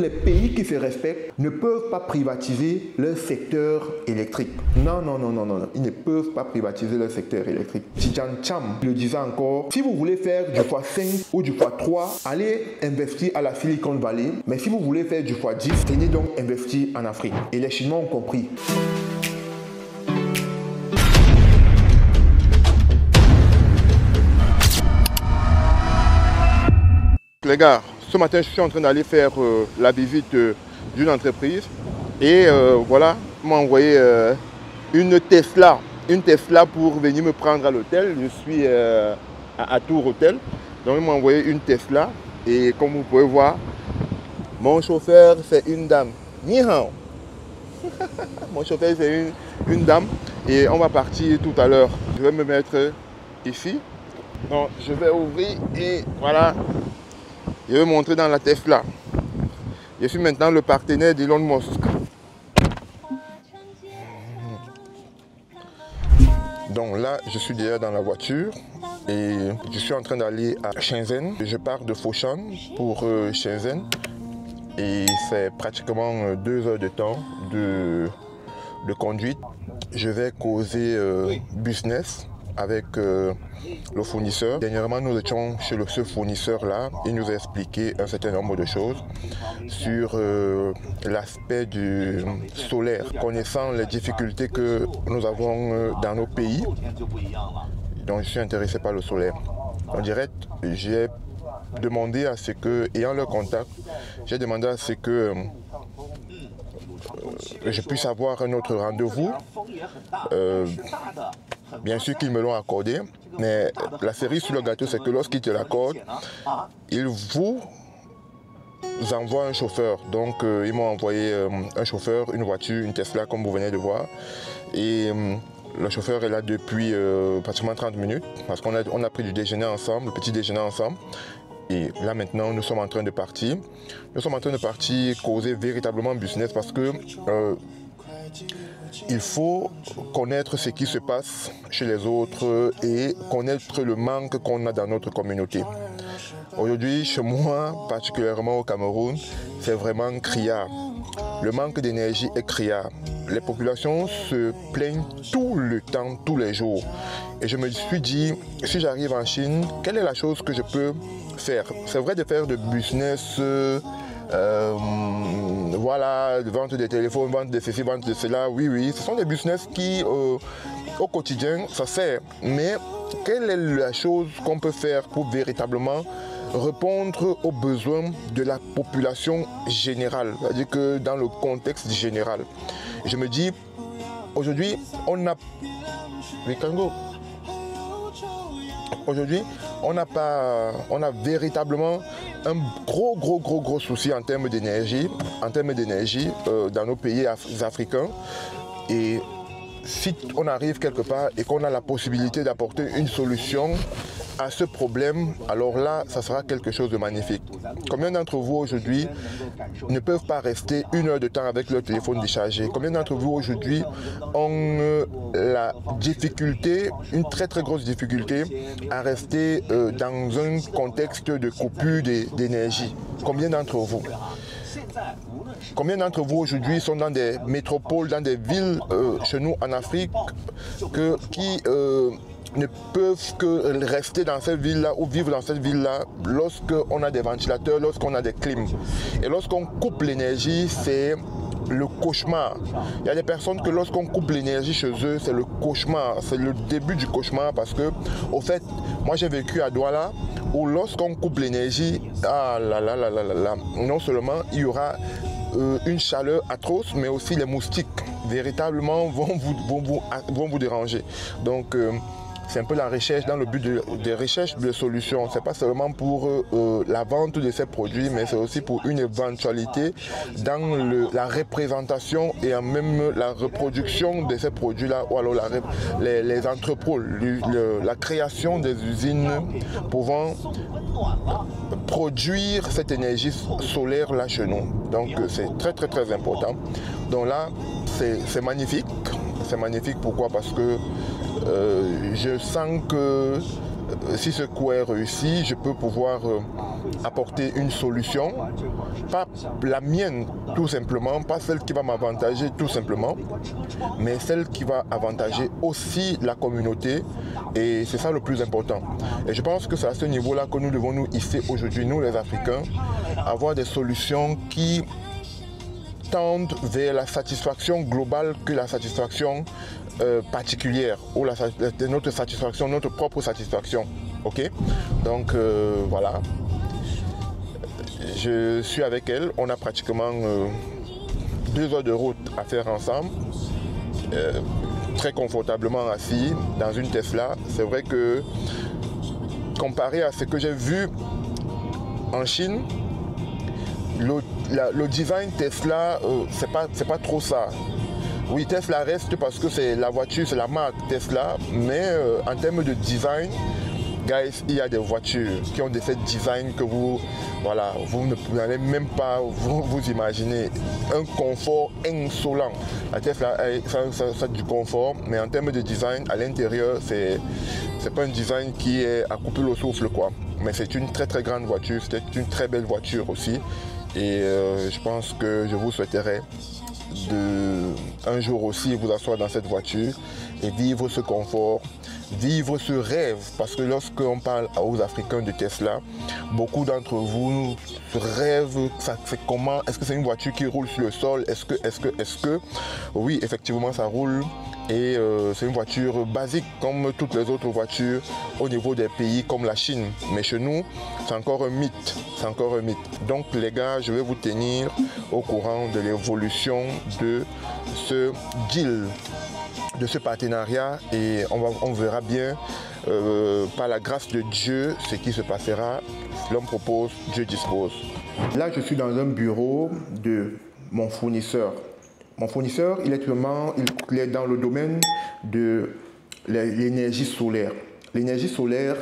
Les pays qui se respectent ne peuvent pas privatiser leur secteur électrique. Non, non, non, non, non, ils ne peuvent pas privatiser leur secteur électrique. Tidjane Thiam le disait encore, si vous voulez faire du x5 ou du x3, allez investir à la Silicon Valley. Mais si vous voulez faire du x10, tenez donc investir en Afrique. Et les Chinois ont compris. Les gars, ce matin je suis en train d'aller faire la visite d'une entreprise et voilà, ils m'ont envoyé une Tesla pour venir me prendre à l'hôtel. Je suis à Tours Hôtel, donc ils m'ont envoyé une Tesla et comme vous pouvez voir, mon chauffeur c'est une dame. Ni hao. Mon chauffeur c'est une dame et on va partir tout à l'heure. Je vais me mettre ici, donc je vais ouvrir et voilà. Je vais montrer dans la Tesla. Je suis maintenant le partenaire d'Elon Musk. Donc là, je suis déjà dans la voiture et je suis en train d'aller à Shenzhen. Je pars de Foshan pour Shenzhen et c'est pratiquement 2 heures de temps de conduite. Je vais causer business avec le fournisseur. Dernièrement, nous étions chez ce fournisseur-là. Il nous a expliqué un certain nombre de choses sur l'aspect du solaire, connaissant les difficultés que nous avons dans nos pays. Donc, je suis intéressé par le solaire. En direct, j'ai demandé à ce que, ayant leur contact, j'ai demandé à ce que je puisse avoir un autre rendez-vous. Bien sûr qu'ils me l'ont accordé, mais la cerise sur le gâteau, c'est que lorsqu'ils te l'accordent, ils vous envoient un chauffeur. Donc, ils m'ont envoyé un chauffeur, une voiture, une Tesla, comme vous venez de voir. Et le chauffeur est là depuis pratiquement 30 minutes, parce qu'on a pris du déjeuner ensemble, le petit déjeuner ensemble. Et là maintenant, nous sommes en train de partir. Nous sommes en train de partir causer véritablement business parce que il faut connaître ce qui se passe chez les autres et connaître le manque qu'on a dans notre communauté. Aujourd'hui, chez moi, particulièrement au Cameroun, c'est vraiment criard. Le manque d'énergie est criard. Les populations se plaignent tout le temps, tous les jours. Et je me suis dit, si j'arrive en Chine, quelle est la chose que je peux faire? C'est vrai de faire de business, voilà, vente des téléphones, vente de ceci, vente de cela, oui, ce sont des business qui, au quotidien, ça sert. Mais quelle est la chose qu'on peut faire pour véritablement répondre aux besoins de la population générale, c'est-à-dire que dans le contexte général. Je me dis, aujourd'hui, on a... Aujourd'hui, on a véritablement un gros souci en termes d'énergie, dans nos pays africains. Et si on arrive quelque part et qu'on a la possibilité d'apporter une solution à ce problème, alors là, ça sera quelque chose de magnifique. Combien d'entre vous aujourd'hui ne peuvent pas rester 1 heure de temps avec leur téléphone déchargé? Combien d'entre vous aujourd'hui ont la difficulté, une très grosse difficulté à rester dans un contexte de coupure d'énergie? Combien d'entre vous? Combien d'entre vous aujourd'hui sont dans des métropoles, dans des villes chez nous en Afrique qui ne peuvent que rester dans cette ville-là ou vivre dans cette ville-là lorsqu'on a des ventilateurs, lorsqu'on a des clims. Et lorsqu'on coupe l'énergie, c'est le cauchemar. Il y a des personnes que lorsqu'on coupe l'énergie chez eux, c'est le cauchemar, c'est le début du cauchemar parce que, au fait, moi j'ai vécu à Douala où lorsqu'on coupe l'énergie, non seulement il y aura une chaleur atroce, mais aussi les moustiques véritablement vont vous déranger. Donc, c'est un peu la recherche dans le but de recherche de solutions. Ce n'est pas seulement pour la vente de ces produits, mais c'est aussi pour une éventualité dans la représentation et même la reproduction de ces produits-là, ou alors les entrepôts, la création des usines pouvant produire cette énergie solaire là chez nous. Donc c'est très important. Donc là, c'est magnifique. C'est magnifique, pourquoi? Parce que je sens que si ce coup est réussi, je peux pouvoir apporter une solution, pas la mienne tout simplement, pas celle qui va m'avantager tout simplement, mais celle qui va avantager aussi la communauté, et c'est ça le plus important. Et je pense que c'est à ce niveau-là que nous devons nous hisser aujourd'hui, nous les Africains, avoir des solutions qui tendent vers la satisfaction globale que la satisfaction particulière, ou notre satisfaction, notre propre satisfaction. Ok? Donc voilà, je suis avec elle, on a pratiquement 2 heures de route à faire ensemble, très confortablement assis dans une Tesla. C'est vrai que comparé à ce que j'ai vu en Chine, le design Tesla, c'est pas trop ça. Oui, Tesla reste parce que c'est la voiture, c'est la marque Tesla, mais en termes de design, guys, il y a des voitures qui ont des design que vous n'allez même pas vous imaginer. Un confort insolent. La Tesla, ça a du confort, mais en termes de design, à l'intérieur, c'est pas un design qui est à couper le souffle, quoi. Mais c'est une très très grande voiture, c'est une très belle voiture aussi. Et je pense que je vous souhaiterais un jour aussi vous asseoir dans cette voiture et vivre ce confort, vivre ce rêve, parce que lorsqu'on parle aux Africains de Tesla, beaucoup d'entre vous rêvent, c'est comment, est-ce que c'est une voiture qui roule sur le sol, est-ce que, oui, effectivement ça roule, et c'est une voiture basique comme toutes les autres voitures au niveau des pays comme la Chine, mais chez nous c'est encore un mythe, Donc les gars, je vais vous tenir au courant de l'évolution de ce deal, de ce partenariat, et on verra bien par la grâce de Dieu ce qui se passera. L'homme propose, Dieu dispose. Là, je suis dans un bureau de mon fournisseur. Mon fournisseur, il est dans le domaine de l'énergie solaire. L'énergie solaire,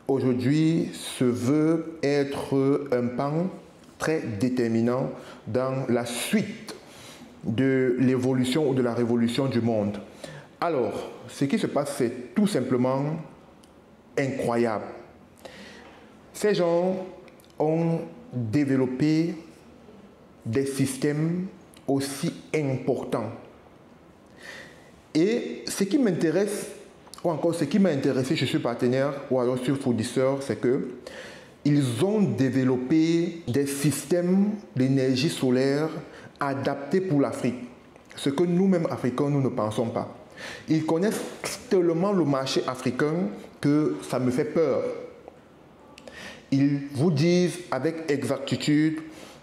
aujourd'hui, se veut être un pan très déterminant dans la suite de l'évolution ou de la révolution du monde. Alors, ce qui se passe, c'est tout simplement incroyable. Ces gens ont développé des systèmes aussi importants. Et ce qui m'intéresse, ou encore ce qui m'a intéressé chez ce partenaire, ou alors sur fournisseur, c'est que ils ont développé des systèmes d'énergie solaire adaptés pour l'Afrique. Ce que nous-mêmes Africains, nous ne pensons pas. Ils connaissent tellement le marché africain que ça me fait peur. Ils vous disent avec exactitude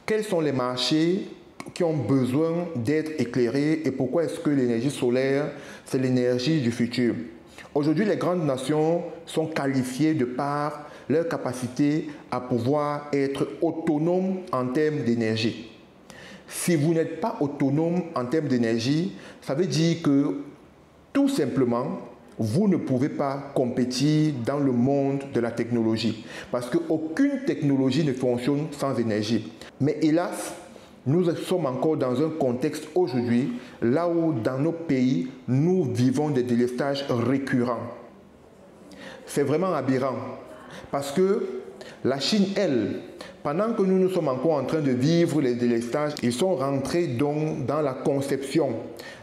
quels sont les marchés qui ont besoin d'être éclairés et pourquoi est-ce que l'énergie solaire, c'est l'énergie du futur. Aujourd'hui, les grandes nations sont qualifiées de par leur capacité à pouvoir être autonomes en termes d'énergie. Si vous n'êtes pas autonome en termes d'énergie, ça veut dire que tout simplement, vous ne pouvez pas compétir dans le monde de la technologie parce qu'aucune technologie ne fonctionne sans énergie. Mais hélas, nous sommes encore dans un contexte aujourd'hui là où dans nos pays, nous vivons des délestages récurrents. C'est vraiment aberrant parce que la Chine, elle, pendant que nous sommes encore en train de vivre les délestages, ils sont rentrés donc dans la conception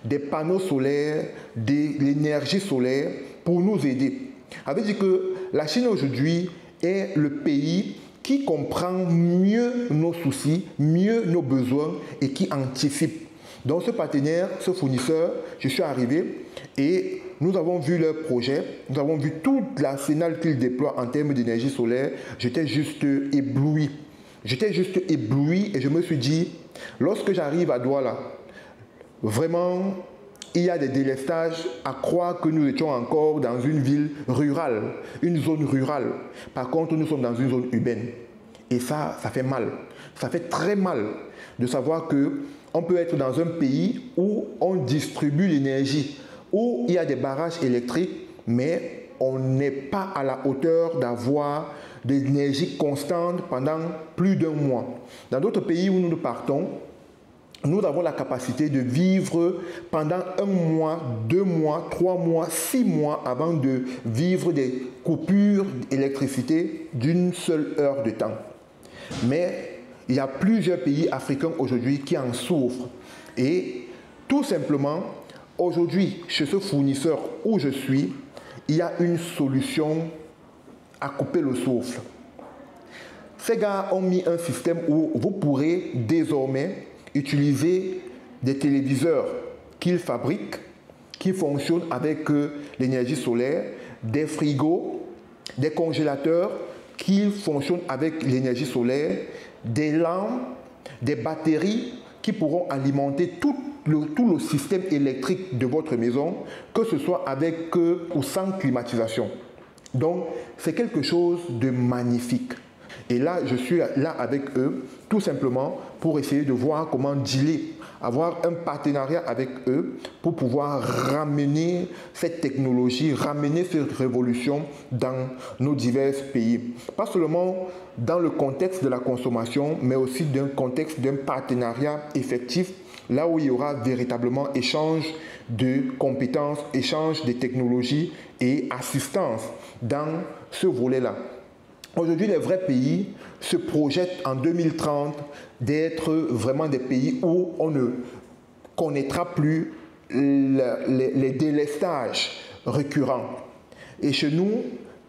des panneaux solaires, de l'énergie solaire pour nous aider. Ça veut dire que la Chine aujourd'hui est le pays qui comprend mieux nos soucis, mieux nos besoins et qui anticipe. Donc ce partenaire, ce fournisseur, je suis arrivé et nous avons vu leur projet, nous avons vu tout l'arsenal qu'ils déploient en termes d'énergie solaire. J'étais juste ébloui. J'étais juste ébloui et je me suis dit, lorsque j'arrive à Douala, vraiment, il y a des délestages à croire que nous étions encore dans une ville rurale, une zone rurale. Par contre, nous sommes dans une zone urbaine. Et ça fait mal. Ça fait très mal de savoir qu'on peut être dans un pays où on distribue l'énergie, où il y a des barrages électriques, mais on n'est pas à la hauteur d'avoir de l'énergie constante pendant plus d'un mois. Dans d'autres pays où nous partons, nous avons la capacité de vivre pendant 1 mois, 2 mois, 3 mois, 6 mois avant de vivre des coupures d'électricité d'une seule heure de temps. Mais il y a plusieurs pays africains aujourd'hui qui en souffrent. Et tout simplement, aujourd'hui, chez ce fournisseur où je suis, il y a une solution à couper le souffle. Ces gars ont mis un système où vous pourrez désormais utiliser des téléviseurs qu'ils fabriquent, qui fonctionnent avec l'énergie solaire, des frigos, des congélateurs qui fonctionnent avec l'énergie solaire, des lampes, des batteries qui pourront alimenter tout le système électrique de votre maison, que ce soit avec ou sans climatisation. Donc, c'est quelque chose de magnifique. Et là, je suis là avec eux, tout simplement pour essayer de voir comment dealer, avoir un partenariat avec eux pour pouvoir ramener cette technologie, ramener cette révolution dans nos divers pays. Pas seulement dans le contexte de la consommation, mais aussi dans le contexte d'un partenariat effectif, là où il y aura véritablement échange de compétences, échange de technologies et assistance dans ce volet-là. Aujourd'hui, les vrais pays se projettent en 2030 d'être vraiment des pays où on ne connaîtra plus les délestages récurrents. Et chez nous,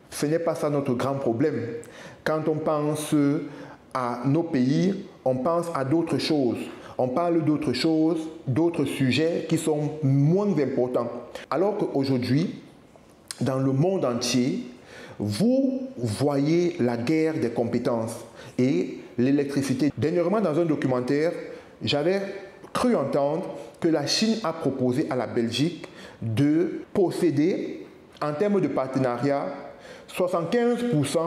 ce n'est pas ça notre grand problème. Quand on pense à nos pays, on pense à d'autres choses. On parle d'autres choses, d'autres sujets qui sont moins importants. Alors qu'aujourd'hui, dans le monde entier, vous voyez la guerre des compétences et l'électricité. Dernièrement, dans un documentaire, j'avais cru entendre que la Chine a proposé à la Belgique de posséder, en termes de partenariat, 75%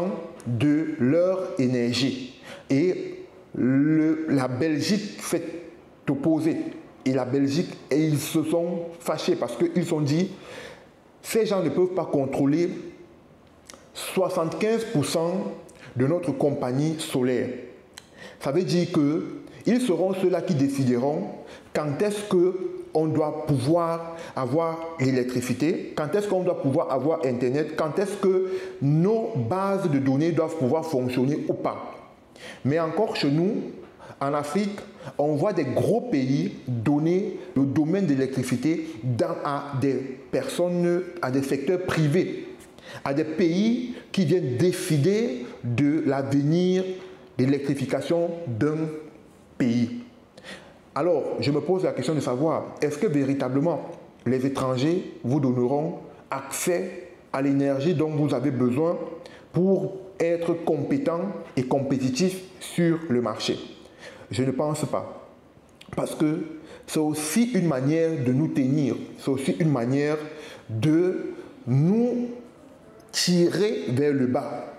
de leur énergie. Et la Belgique s'est opposée. Et la Belgique, ils se sont fâchés parce qu'ils se sont dit, ces gens ne peuvent pas contrôler 75% de notre compagnie solaire. Ça veut dire qu'ils seront ceux-là qui décideront quand est-ce qu'on doit pouvoir avoir l'électricité, quand est-ce qu'on doit pouvoir avoir Internet, quand est-ce que nos bases de données doivent pouvoir fonctionner ou pas. Mais encore chez nous, en Afrique, on voit des gros pays donner le domaine de l'électricité à des personnes, à des secteurs privés, à des pays qui viennent décider de l'avenir de l'électrification d'un pays. Alors, je me pose la question de savoir, est-ce que véritablement les étrangers vous donneront accès à l'énergie dont vous avez besoin pour être compétent et compétitif sur le marché? Je ne pense pas. Parce que c'est aussi une manière de nous tenir, c'est aussi une manière de nous tirer vers le bas.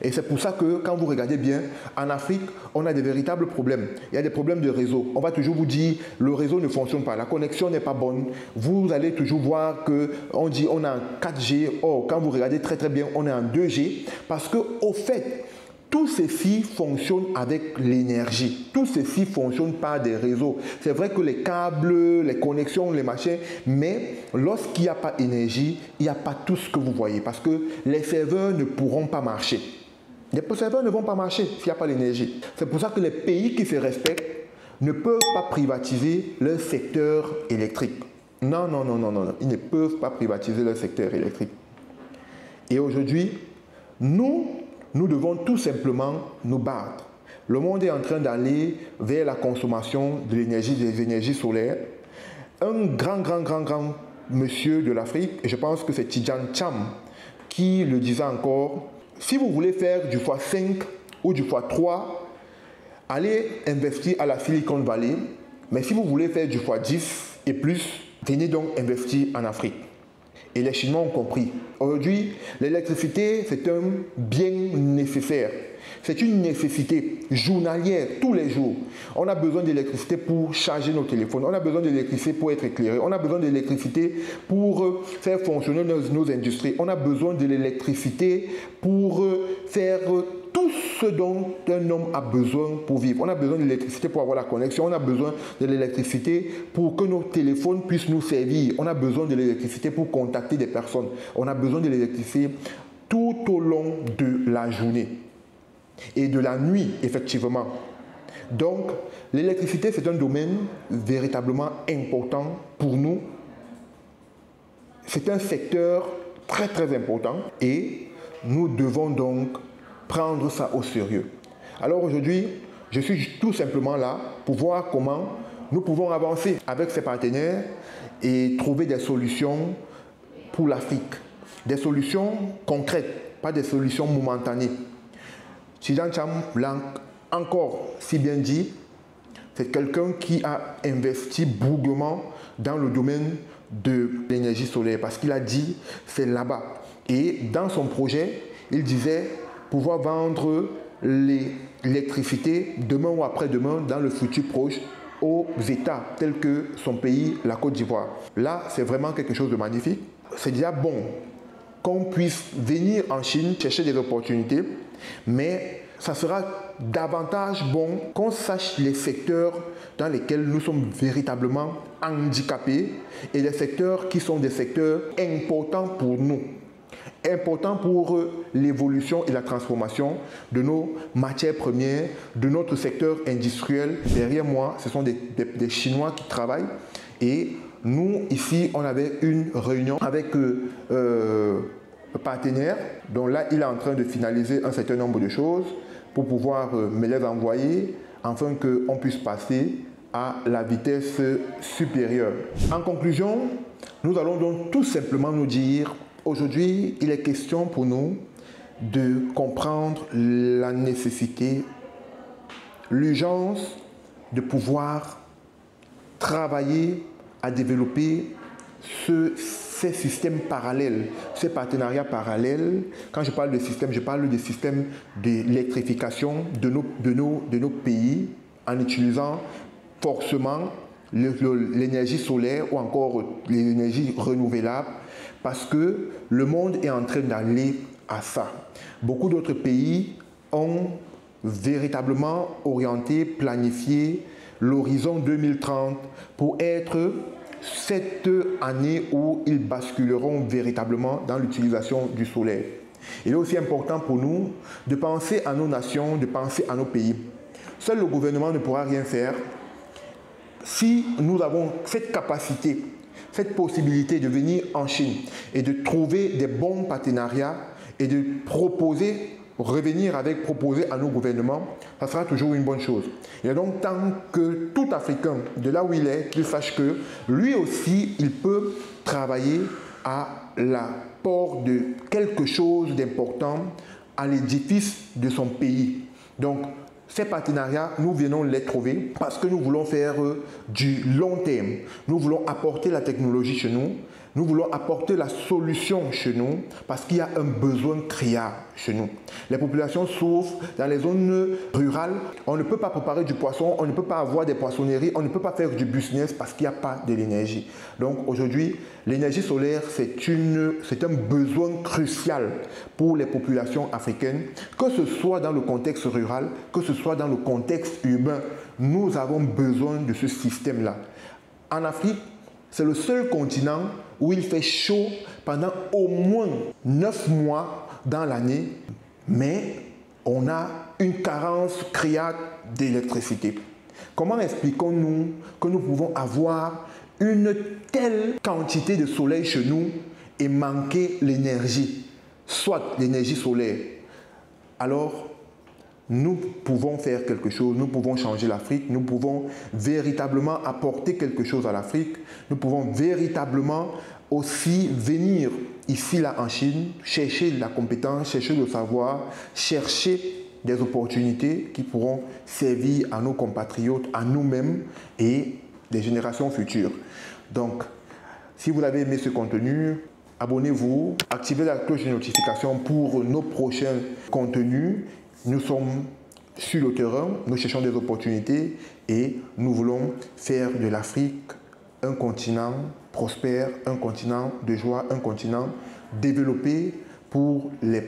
Et c'est pour ça que quand vous regardez bien, en Afrique, on a des véritables problèmes. Il y a des problèmes de réseau. On va toujours vous dire, le réseau ne fonctionne pas, la connexion n'est pas bonne. Vous allez toujours voir qu'on dit on est en 4G. Or, quand vous regardez très très bien, on est en 2G. Parce qu'au fait, tout ceci fonctionne avec l'énergie. Tout ceci fonctionne par des réseaux. C'est vrai que les câbles, les connexions, les machins, mais lorsqu'il n'y a pas d'énergie, il n'y a pas tout ce que vous voyez. Parce que les serveurs ne pourront pas marcher. Les serveurs ne vont pas marcher s'il n'y a pas d'énergie. C'est pour ça que les pays qui se respectent ne peuvent pas privatiser leur secteur électrique. Non, non, non, non, non. Ils ne peuvent pas privatiser leur secteur électrique. Et aujourd'hui, nous devons tout simplement nous battre. Le monde est en train d'aller vers la consommation de l'énergie, des énergies solaires. Un grand monsieur de l'Afrique, et je pense que c'est Tidjane Thiam qui le disait encore, si vous voulez faire du x5 ou du x3, allez investir à la Silicon Valley. Mais si vous voulez faire du x10 et plus, venez donc investir en Afrique. Et les Chinois ont compris. Aujourd'hui, l'électricité, c'est un bien nécessaire. C'est une nécessité journalière, tous les jours. On a besoin d'électricité pour charger nos téléphones. On a besoin d'électricité pour être éclairé. On a besoin d'électricité pour faire fonctionner nos industries. On a besoin de l'électricité pour faire tout ce dont un homme a besoin pour vivre. On a besoin de l'électricité pour avoir la connexion, on a besoin de l'électricité pour que nos téléphones puissent nous servir, on a besoin de l'électricité pour contacter des personnes, on a besoin de l'électricité tout au long de la journée et de la nuit, effectivement. Donc, l'électricité, c'est un domaine véritablement important pour nous. C'est un secteur très très important et nous devons donc prendre ça au sérieux. Alors aujourd'hui, je suis tout simplement là pour voir comment nous pouvons avancer avec ces partenaires et trouver des solutions pour l'Afrique. Des solutions concrètes, pas des solutions momentanées. Tidjane Thiam l'a encore si bien dit, c'est quelqu'un qui a investi bougrement dans le domaine de l'énergie solaire parce qu'il a dit c'est là-bas. Et dans son projet, il disait pouvoir vendre l'électricité demain ou après-demain dans le futur proche aux États tels que son pays, la Côte d'Ivoire. Là, c'est vraiment quelque chose de magnifique. C'est déjà bon qu'on puisse venir en Chine chercher des opportunités, mais ça sera davantage bon qu'on sache les secteurs dans lesquels nous sommes véritablement handicapés et les secteurs qui sont des secteurs importants pour nous, importants pour l'évolution et la transformation de nos matières premières, de notre secteur industriel. Derrière moi, ce sont des Chinois qui travaillent et nous, ici, on avait une réunion avec partenaire, donc là, il est en train de finaliser un certain nombre de choses pour pouvoir me les envoyer afin qu'on puisse passer à la vitesse supérieure. En conclusion, nous allons donc tout simplement nous dire, aujourd'hui, il est question pour nous de comprendre la nécessité, l'urgence de pouvoir travailler à développer ces systèmes parallèles, ces partenariats parallèles. Quand je parle de système, je parle de systèmes d'électrification de nos pays en utilisant forcément l'énergie solaire ou encore l'énergie renouvelable parce que le monde est en train d'aller à ça. Beaucoup d'autres pays ont véritablement orienté, planifié l'horizon 2030 pour être cette année où ils basculeront véritablement dans l'utilisation du solaire. Il est aussi important pour nous de penser à nos nations, de penser à nos pays. Seul le gouvernement ne pourra rien faire si nous avons cette capacité, cette possibilité de venir en Chine et de trouver des bons partenariats et de proposer à nos gouvernements, ça sera toujours une bonne chose. Il est donc temps que tout Africain, de là où il est, qu'il sache que lui aussi, il peut travailler à l'apport de quelque chose d'important à l'édifice de son pays. Donc, ces partenariats, nous venons les trouver parce que nous voulons faire du long terme. Nous voulons apporter la technologie chez nous. Nous voulons apporter la solution chez nous parce qu'il y a un besoin criard chez nous. Les populations souffrent dans les zones rurales. On ne peut pas préparer du poisson, on ne peut pas avoir des poissonneries, on ne peut pas faire du business parce qu'il n'y a pas de l'énergie. Donc aujourd'hui, l'énergie solaire, c'est un besoin crucial pour les populations africaines, que ce soit dans le contexte rural, que ce soit dans le contexte urbain. Nous avons besoin de ce système-là. En Afrique, c'est le seul continent où il fait chaud pendant au moins 9 mois dans l'année, mais on a une carence criarde d'électricité. Comment expliquons-nous que nous pouvons avoir une telle quantité de soleil chez nous et manquer l'énergie, soit l'énergie solaire? Alors, nous pouvons faire quelque chose, nous pouvons changer l'Afrique, nous pouvons véritablement apporter quelque chose à l'Afrique, nous pouvons véritablement aussi venir ici, là, en Chine, chercher la compétence, chercher le savoir, chercher des opportunités qui pourront servir à nos compatriotes, à nous-mêmes et des générations futures. Donc, si vous avez aimé ce contenu, abonnez-vous, activez la cloche de notification pour nos prochains contenus. Nous sommes sur le terrain, nous cherchons des opportunités et nous voulons faire de l'Afrique un continent prospère, un continent de joie, un continent développé pour les